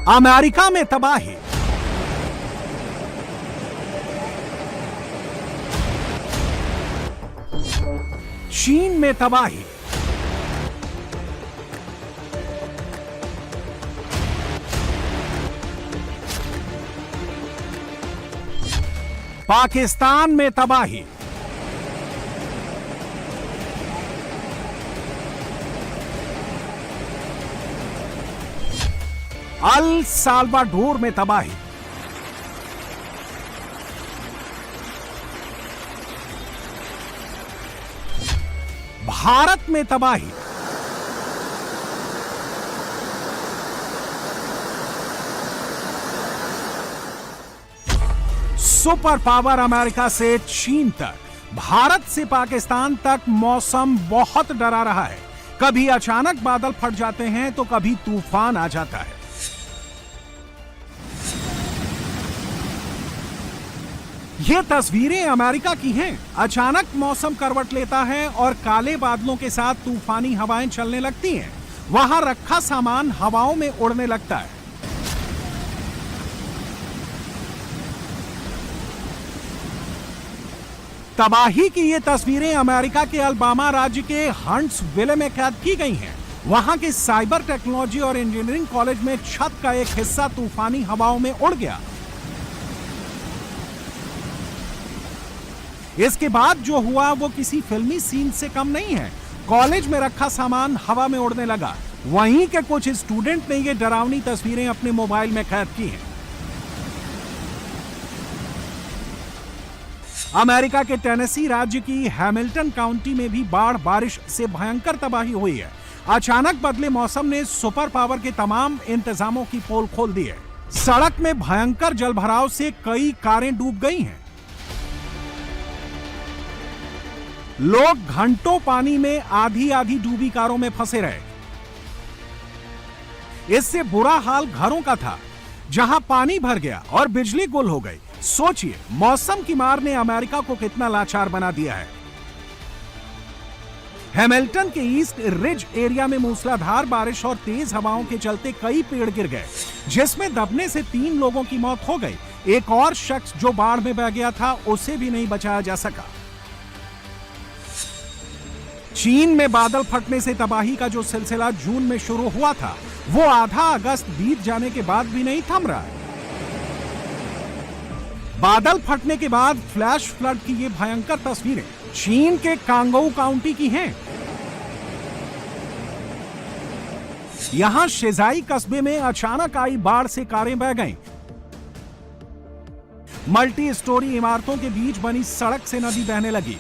America में तबाही। चीन में तबाही। पाकिस्तान में तबाही। अल साल्वाडोर में तबाही। भारत में तबाही। सुपर पावर अमेरिका से चीन तक, भारत से पाकिस्तान तक मौसम बहुत डरा रहा है। कभी अचानक बादल फट जाते हैं तो कभी तूफान आ जाता है। ये तस्वीरें अमेरिका की हैं। अचानक मौसम करवट लेता है और काले बादलों के साथ तूफानी हवाएं चलने लगती हैं। वहां रखा सामान हवाओं में उड़ने लगता है। तबाही की ये तस्वीरें अमेरिका के अलाबामा राज्य के हंट्सविले में कैद की गई हैं। वहां के साइबर टेक्नोलॉजी और इंजीनियरिंग कॉलेज में छत का एक हिस्सा तूफानी हवाओं में उड़ गया। इसके बाद जो हुआ वो किसी फिल्मी सीन से कम नहीं है। कॉलेज में रखा सामान हवा में उड़ने लगा। वहीं के कुछ स्टूडेंट ने ये डरावनी तस्वीरें अपने मोबाइल में कैद की हैं। अमेरिका के टेनेसी राज्य की हैमिल्टन काउंटी में भी बाढ़ बारिश से भयंकर तबाही हुई है। अचानक बदले मौसम ने सुपर पावर के तमाम इंतजामों की पोल खोल दी है। सड़क में भयंकर जलभराव से कई कारें डूब गई हैं। लोग घंटों पानी में आधी आधी डूबी कारों में फंसे रहे। इससे बुरा हाल घरों का था, जहां पानी भर गया और बिजली गुल हो गई। सोचिए, मौसम की मार ने अमेरिका को कितना लाचार बना दिया है। हैमिल्टन के ईस्ट रिज एरिया में मूसलाधार बारिश और तेज हवाओं के चलते कई पेड़ गिर गए, जिसमें दबने से 3 लोगों की मौत हो गई। एक और शख्स जो बाढ़ में बह गया था, उसे भी नहीं बचाया जा सका। चीन में बादल फटने से तबाही का जो सिलसिला जून में शुरू हुआ था, वो आधा अगस्त बीत जाने के बाद भी नहीं थम रहा है। बादल फटने के बाद फ्लैश फ्लड की ये भयंकर तस्वीरें चीन के कांगोउ काउंटी की हैं। यहां शेजाई कस्बे में अचानक आई बाढ़ से कारें बह गईं। मल्टी स्टोरी इमारतों के बीच बनी सड़क से नदी बहने लगी।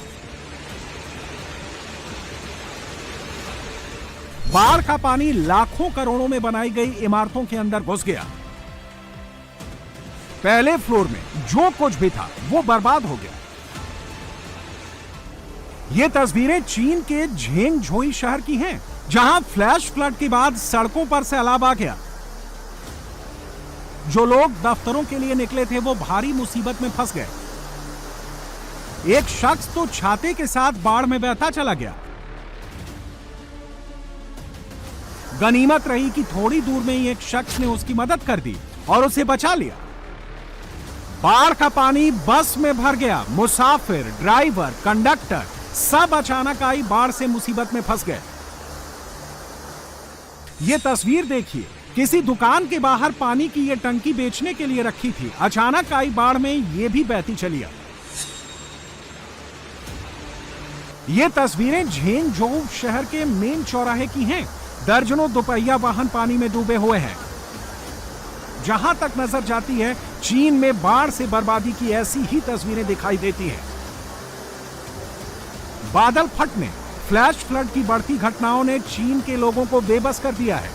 बाढ़ का पानी लाखों करोड़ों में बनाई गई इमारतों के अंदर घुस गया। पहले फ्लोर में जो कुछ भी था वो बर्बाद हो गया। ये तस्वीरें चीन के झेंगझोई शहर की हैं, जहां फ्लैश फ्लड के बाद सड़कों पर सैलाब आ गया। जो लोग दफ्तरों के लिए निकले थे वो भारी मुसीबत में फंस गए। एक शख्स तो छाते के साथ बाढ़ में बहता चला गया। गनीमत रही कि थोड़ी दूर में ही एक शख्स ने उसकी मदद कर दी और उसे बचा लिया। बाढ़ का पानी बस में भर गया। मुसाफिर, ड्राइवर, कंडक्टर सब अचानक आई बाढ़ से मुसीबत में फंस गए। यह तस्वीर देखिए, किसी दुकान के बाहर पानी की यह टंकी बेचने के लिए रखी थी। अचानक आई बाढ़ में यह भी बहती चली आई। ये तस्वीरें झेंगझोउ शहर के मेन चौराहे की हैं। दर्जनों दोपहिया वाहन पानी में डूबे हुए हैं। जहां तक नजर जाती है, चीन में बाढ़ से बर्बादी की ऐसी ही तस्वीरें दिखाई देती हैं। बादल फटने, फ्लैश फ्लड की बढ़ती घटनाओं ने चीन के लोगों को बेबस कर दिया है।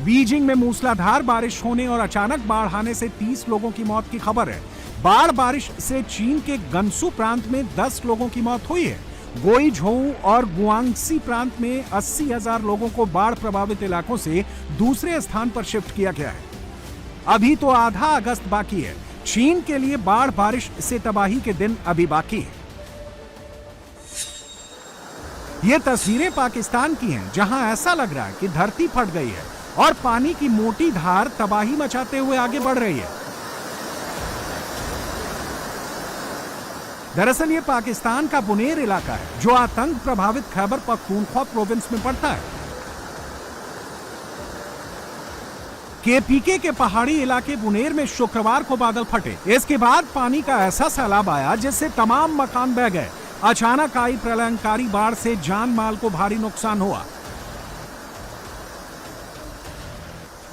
बीजिंग में मूसलाधार बारिश होने और अचानक बाढ़ आने से 30 लोगों की मौत की खबर है। बाढ़ बारिश से चीन के गंसू प्रांत में 10 लोगों की मौत हुई है। गोईझोउ और गुआंगसी प्रांत में 80,000 लोगों को बाढ़ प्रभावित इलाकों से दूसरे स्थान पर शिफ्ट किया गया है। अभी तो आधा अगस्त बाकी है। चीन के लिए बाढ़ बारिश से तबाही के दिन अभी बाकी है। ये तस्वीरें पाकिस्तान की हैं, जहां ऐसा लग रहा है कि धरती फट गई है और पानी की मोटी धार तबाही मचाते हुए आगे बढ़ रही है। दरअसल ये पाकिस्तान का बुनेर इलाका है, जो आतंक प्रभावित खैबर पख्तूनख्वा प्रोविंस में पड़ता है। केपीके के पहाड़ी इलाके बुनेर में शुक्रवार को बादल फटे। इसके बाद पानी का ऐसा सैलाब आया जिससे तमाम मकान बह गए। अचानक आई प्रलयंकारी बाढ़ से जान माल को भारी नुकसान हुआ।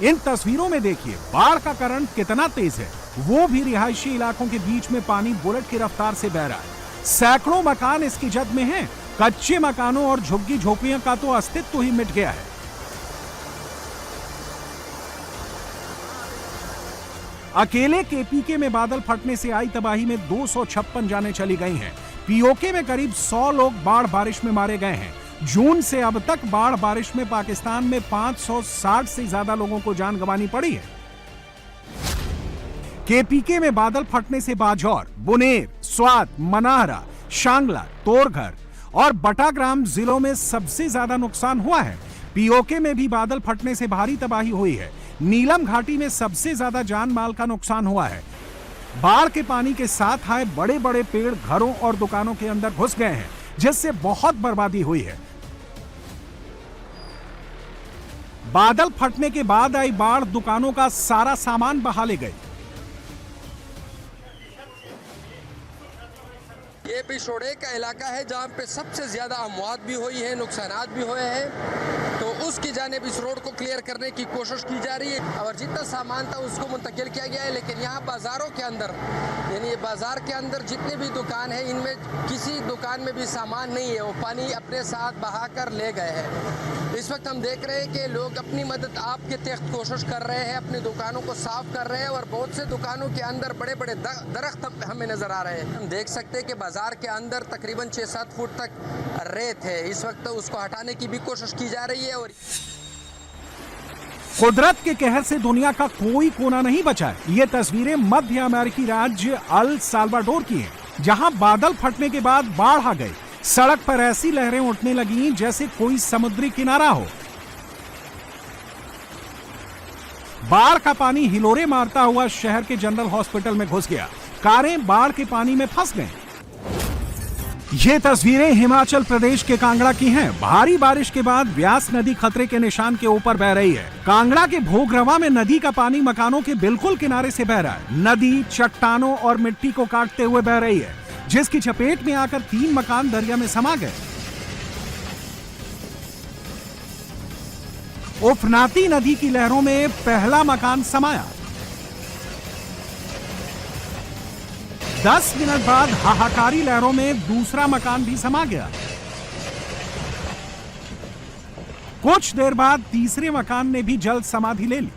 इन तस्वीरों में देखिए बाढ़ का करंट कितना तेज है, वो भी रिहायशी इलाकों के बीच में पानी बुलेट की रफ्तार से बह रहा है। सैकड़ों मकान इसकी जद में हैं। कच्चे मकानों और झुग्गी झोपड़ियों का तो अस्तित्व ही मिट गया है। अकेले केपीके में बादल फटने से आई तबाही में 256 जानें चली गई हैं। पीओके में करीब 100 लोग बाढ़ बारिश में मारे गए हैं। जून से अब तक बाढ़ बारिश में पाकिस्तान में 560 से ज्यादा लोगों को जान गंवानी पड़ी है। केपीके में बादल फटने से बाजौर, बुनेर, स्वात, मनाहरा, शांगला, तोरघर और बटाग्राम जिलों में सबसे ज्यादा नुकसान हुआ है। पीओके में भी बादल फटने से भारी तबाही हुई है। नीलम घाटी में सबसे ज्यादा जान माल का नुकसान हुआ है। बाढ़ के पानी के साथ आए बड़े बड़े पेड़ घरों और दुकानों के अंदर घुस गए हैं, जिससे बहुत बर्बादी हुई है। बादल फटने के बाद आई बाढ़ दुकानों का सारा सामान बहा ले गई। ये पिछोड़े का इलाका है जहाँ पे सबसे ज्यादा अमवात भी हुई है, नुकसानात भी हुए हैं। तो उसकी जानिब इस रोड को क्लियर करने की कोशिश की जा रही है और जितना सामान था उसको मुंतकिल किया गया है। लेकिन यहाँ बाजारों के अंदर, यानी ये बाजार के अंदर जितने भी दुकान है, इनमें किसी दुकान में भी सामान नहीं है, वो पानी अपने साथ बहा कर ले गए हैं। इस वक्त हम देख रहे हैं कि लोग अपनी मदद आपके तहत कोशिश कर रहे हैं, अपनी दुकानों को साफ कर रहे हैं और बहुत से दुकानों के अंदर बड़े बड़े दरख्त हमें नजर आ रहे हैं। हम देख सकते हैं कि बाजार के अंदर तकरीबन 6-7 फुट तक रेत है। इस वक्त उसको हटाने की भी कोशिश की जा रही है। और कुदरत के कहर से दुनिया का कोई कोना नहीं बचा है। ये तस्वीरें मध्य अमेरिकी राज्य अल साल्वाडोर की हैं, जहां बादल फटने के बाद बाढ़ आ गई। सड़क पर ऐसी लहरें उठने लगी जैसे कोई समुद्री किनारा हो। बाढ़ का पानी हिलोरे मारता हुआ शहर के जनरल हॉस्पिटल में घुस गया। कारें बाढ़ के पानी में फंस गईं। ये तस्वीरें हिमाचल प्रदेश के कांगड़ा की हैं। भारी बारिश के बाद व्यास नदी खतरे के निशान के ऊपर बह रही है। कांगड़ा के भोगरवा में नदी का पानी मकानों के बिल्कुल किनारे से बह रहा है। नदी चट्टानों और मिट्टी को काटते हुए बह रही है, जिसकी चपेट में आकर 3 मकान दरिया में समा गए। उफनाती नदी की लहरों में पहला मकान समाया। 10 मिनट बाद हाहाकारी लहरों में दूसरा मकान भी समा गया। कुछ देर बाद तीसरे मकान ने भी जल समाधि ले ली।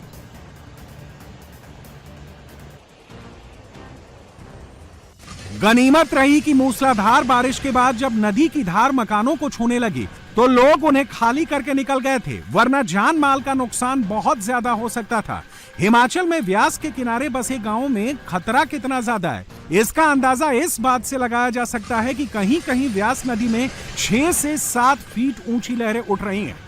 गनीमत रही कि मूसलाधार बारिश के बाद जब नदी की धार मकानों को छूने लगी तो लोग उन्हें खाली करके निकल गए थे, वरना जान माल का नुकसान बहुत ज्यादा हो सकता था। हिमाचल में व्यास के किनारे बसे गांवों में खतरा कितना ज्यादा है, इसका अंदाजा इस बात से लगाया जा सकता है कि कहीं कहीं व्यास नदी में 6 से 7 फीट ऊंची लहरें उठ रही हैं।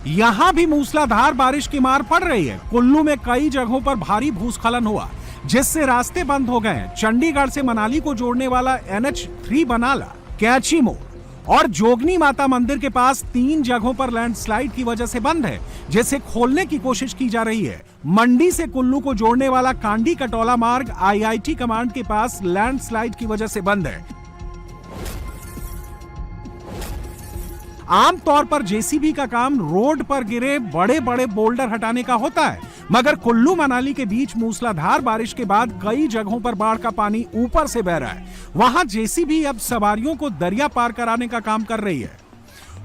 यहां भी मूसलाधार बारिश की मार पड़ रही है। कुल्लू में कई जगहों पर भारी भूस्खलन हुआ, जिससे रास्ते बंद हो गए। चंडीगढ़ से मनाली को जोड़ने वाला NH3 बनाला, कैची मोड़ और जोगनी माता मंदिर के पास 3 जगहों पर लैंडस्लाइड की वजह से बंद है, जिसे खोलने की कोशिश की जा रही है। मंडी से कुल्लू को जोड़ने वाला कांडी कटौला मार्ग IIT कमांड के पास लैंडस्लाइड की वजह से बंद है। आमतौर पर जेसीबी का काम रोड पर गिरे बड़े बड़े बोल्डर हटाने का होता है, मगर कुल्लू मनाली के बीच मूसलाधार बारिश के बाद कई जगहों पर बाढ़ का पानी ऊपर से बह रहा है। वहां जेसीबी अब सवारियों को दरिया पार कराने का काम कर रही है।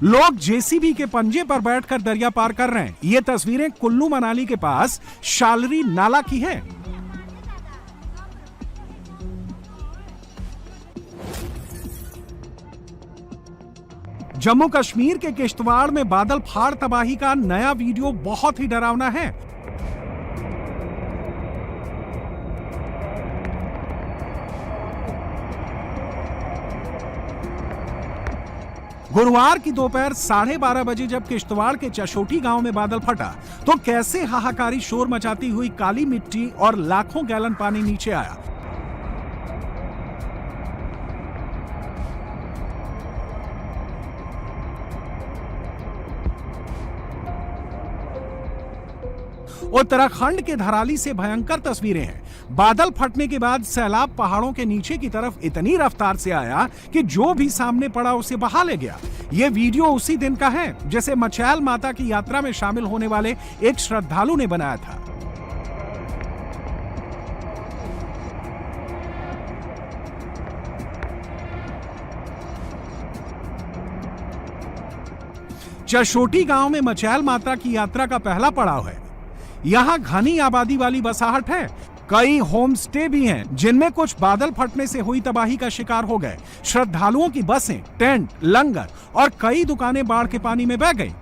लोग जेसीबी के पंजे पर बैठकर दरिया पार कर रहे हैं। ये तस्वीरें कुल्लू मनाली के पास शालरी नाला की है। जम्मू कश्मीर के किश्तवाड़ में बादल फाड़ तबाही का नया वीडियो बहुत ही डरावना है। गुरुवार की दोपहर 12:30 बजे जब किश्तवाड़ के चशोटी गांव में बादल फटा तो कैसे हाहाकारी शोर मचाती हुई काली मिट्टी और लाखों गैलन पानी नीचे आया। उत्तराखंड के धराली से भयंकर तस्वीरें हैं। बादल फटने के बाद सैलाब पहाड़ों के नीचे की तरफ इतनी रफ्तार से आया कि जो भी सामने पड़ा उसे बहा ले गया। यह वीडियो उसी दिन का है जिसे मचैल माता की यात्रा में शामिल होने वाले एक श्रद्धालु ने बनाया था। चशोटी गांव में मचैल माता की यात्रा का पहला पड़ाव है। यहां घनी आबादी वाली बसाहट है। कई होम स्टे भी हैं जिनमें कुछ बादल फटने से हुई तबाही का शिकार हो गए। श्रद्धालुओं की बसें, टेंट, लंगर और कई दुकानें बाढ़ के पानी में बह गईं।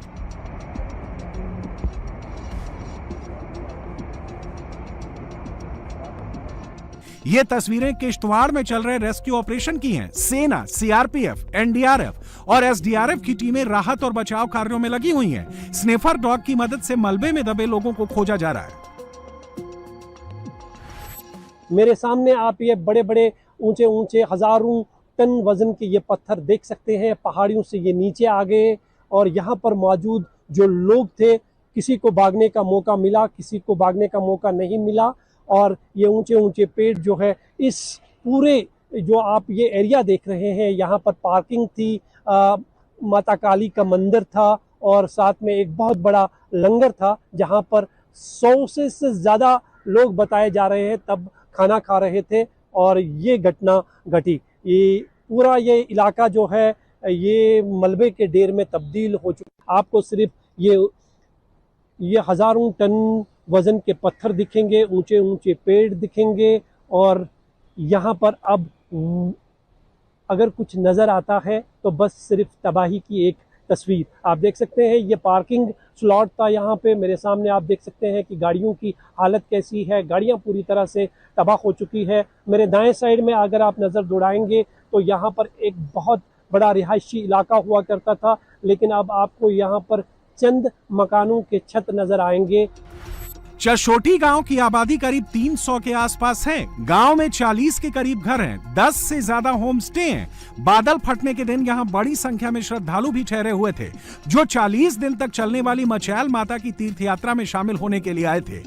ये तस्वीरें किश्तवाड़ में चल रहे रेस्क्यू ऑपरेशन की हैं। सेना, सीआरपीएफ, एनडीआरएफ और एसडीआरएफ की टीमें राहत और बचाव कार्यों में लगी हुई हैं। स्निफर डॉग की मदद से मलबे में दबे लोगों को खोजा जा रहा है। मेरे सामने आप ये बड़े बड़े ऊंचे ऊंचे हजारों टन वजन के ये पत्थर देख सकते हैं। पहाड़ियों से ये नीचे आ गए और यहाँ पर मौजूद जो लोग थे, किसी को भागने का मौका मिला, किसी को भागने का मौका नहीं मिला। और ये ऊंचे ऊंचे पेड़ जो है, इस पूरे जो आप ये एरिया देख रहे हैं, यहाँ पर पार्किंग थी, माता काली का मंदिर था और साथ में एक बहुत बड़ा लंगर था जहाँ पर 100 से ज़्यादा लोग बताए जा रहे हैं तब खाना खा रहे थे और ये घटना घटी। ये पूरा ये इलाका जो है ये मलबे के ढेर में तब्दील हो चुका। आपको सिर्फ ये हजारों टन वजन के पत्थर दिखेंगे, ऊंचे ऊंचे पेड़ दिखेंगे और यहाँ पर अब अगर कुछ नज़र आता है तो बस सिर्फ तबाही की एक तस्वीर। आप देख सकते हैं ये पार्किंग स्लॉट था यहाँ पे। मेरे सामने आप देख सकते हैं कि गाड़ियों की हालत कैसी है। गाड़ियाँ पूरी तरह से तबाह हो चुकी है। मेरे दाएं साइड में अगर आप नज़र दौड़ाएंगे तो यहाँ पर एक बहुत बड़ा रिहायशी इलाका हुआ करता था, लेकिन अब आपको यहाँ पर चंद मकानों के छत नजर आएंगे। चशोटी गांव की आबादी करीब 300 के आसपास है। गांव में 40 के करीब घर हैं, 10 से ज्यादा होम स्टे हैं। बादल फटने के दिन यहां बड़ी संख्या में श्रद्धालु भी ठहरे हुए थे जो 40 दिन तक चलने वाली मचैल माता की तीर्थ यात्रा में शामिल होने के लिए आए थे।